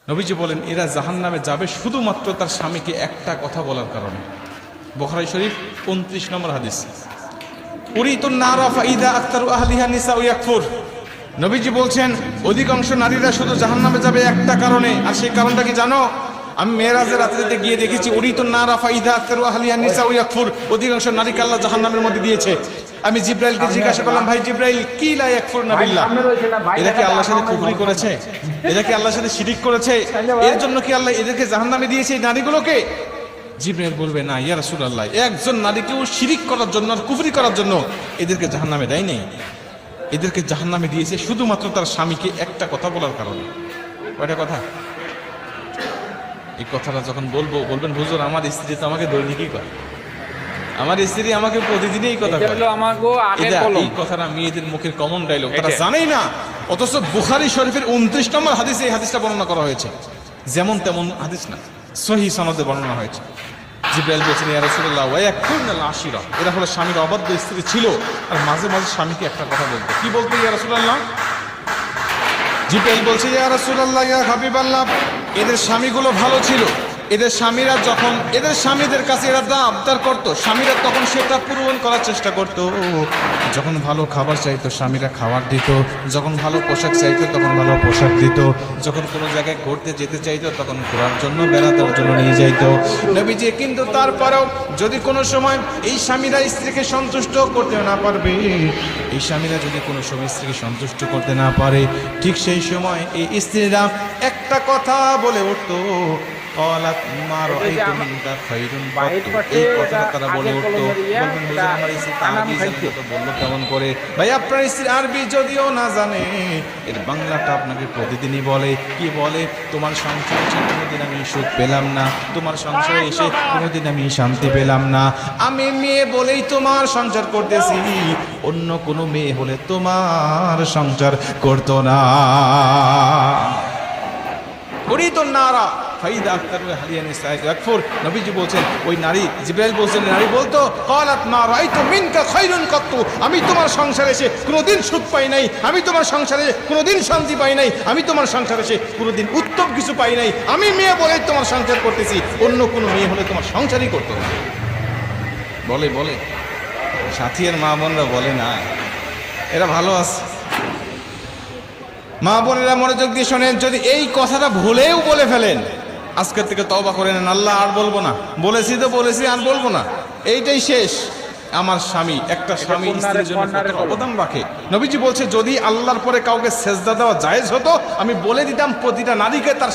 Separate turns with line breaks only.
নবীজি বলেন এরা জাহান্নামে যাবে শুধুমাত্র তার স্বামীকে একটা কথা বলার কারণে। বুখারী শরীফ 29 নম্বর হাদিস। উরিতুন নারা ফাইদা আক্তারু আহলিহা নিসা ইয়াকফুর। নবীজি বলছেন অধিকাংশ নারীরা শুধু জাহান্নামে যাবে একটা কারণে, আর সেই কারণটা কি জানো? আমি মেরাজের রাত্রিতে গিয়ে দেখেছি উরিতুন নারা ফাইদা আক্তারু আহলিহা নিসা ইয়াকফুর, অধিকাংশ নারীকে আল্লাহ জাহান্নামের মধ্যে দিয়েছে। আমি জিব্রাইলকে জিজ্ঞাসা করলাম, ভাই জিব্রাইল কি লা ইয়াকফুরনা বিল্লাহ, এরা কি আল্লাহর সাথে কুফরি করেছে? এরা কি আল্লাহর সাথে শিরিক করেছে? এর জন্য কি আল্লাহ এদেরকে জাহান্নামে দিয়েছে এই নারীগুলোকে? জিব্রাইল বলবে না ইয়া রাসূলুল্লাহ, একজন নারীকেও শিরিক করার জন্য আর কুফরি করার জন্য এদেরকে জাহান্নামে দেয় নাই। এদেরকে জাহান্নামে দিয়েছে শুধুমাত্র তার স্বামীকে একটা কথা বলার কারণে। কয়টা কথা? এই কথাটা যখন বলবো বলবেন হুজুর আমার স্ত্রী তো আমাকে দৈনিকই করে, আমার স্ত্রী আমাকে প্রতিদিনই এই কথা বলে। এই কথাটা মেয়েদের মুখের কমন ডায়লগ, তারা জানেই না। অথচ বুখারী শরীফের 29 নম্বর হাদিসে এই হাদিসটা বর্ণনা করা হয়েছে। যেমন তেমন হাদিস না, সহিহ সনদে বর্ণনা হয়েছে। জিব্রাইল বলছেন ইয়া রাসূলুল্লাহ ওয়া ইয়াকুনাল আশিরা, এরা হলো স্বামীর অবাধ্য স্ত্রী ছিল আর মাঝে মাঝে স্বামীকে একটা কথা বলতো। কি বলতো ইয়া রাসূলুল্লাহ? জিব্রাইল বলছে ইয়া রাসূলুল্লাহ ইয়া হাবিবাল্লাহ, এদের স্বামীগুলো ভালো ছিল। এদের স্বামীরা যখন এদের স্বামীদের কাছে এরা যা আবদার করতো, স্বামীরা তখন সেটা পূরণ করার চেষ্টা করত। যখন ভালো খাবার চাইতো স্বামীরা খাবার দিত, যখন ভালো পোশাক চাইতো তখন ভালো পোশাক দিত, যখন কোনো জায়গায় ঘুরতে যেতে চাইতো তখন ঘোরার জন্য বেড়াতের জন্য নিয়ে যাইতো নবীজি। কিন্তু তারপরেও যদি কোনো সময় এই স্বামীরা স্ত্রীকে সন্তুষ্ট করতে না পারবে, এই স্বামীরা যদি কোনো সময় স্ত্রীকে সন্তুষ্ট করতে না পারে, ঠিক সেই সময় এই স্ত্রীরা একটা কথা বলে উঠতো, এই কথাটা তারা বলে উঠতো। বললো কেমন করে? ভাই আপনার স্ত্রী আরবি যদিও না জানে, এর বাংলাটা আপনাকে প্রতিদিনই বলে। কি বলে? তোমার সংসারে এসে কোনোদিন আমি সুখ পেলাম না, তোমার সংসারে এসে কোনোদিন আমি শান্তি পেলাম না। আমি মেয়ে বলেই তোমার সংসার করতেছি, অন্য কোনো মেয়ে হলে তোমার সংসার করতো না। নবীজি বলছেন ওই নারী, জিব্রাইল বলছেন নারী বলতো, আমি তোমার সংসারে এসে কোনোদিন সুখ পাই নাই, আমি তোমার সংসারে কোনোদিন শান্তি পাই নাই, আমি তোমার সংসারে এসে কোনোদিন উত্তম কিছু পাই নাই। আমি মেয়ে বলে তোমার সংসার করতেছি, অন্য কোনো মেয়ে হলে তোমার সংসারই করতো না। বলে বলে সাথীর মা বোনরা বলে না, এরা ভালো আছে। মা বোনেরা মনোযোগ দিয়ে শোনেন, যদি এই কথাটা ভুলেও বলে ফেলেন আজকের থেকে তওবা করে নেন, আল্লাহ আর বলবো না, বলেছি তো বলেছি আর বলবো না, এইটাই শেষ। আমার স্বামী, একটা স্বামী স্ত্রীর জন্য কত অবদান রাখে। নবীজি বলছে যদি আল্লাহর পরে কাউকে সেজদা দেওয়া জায়েজ হতো, আমি বলে দিতাম প্রতিটা নারীকে তার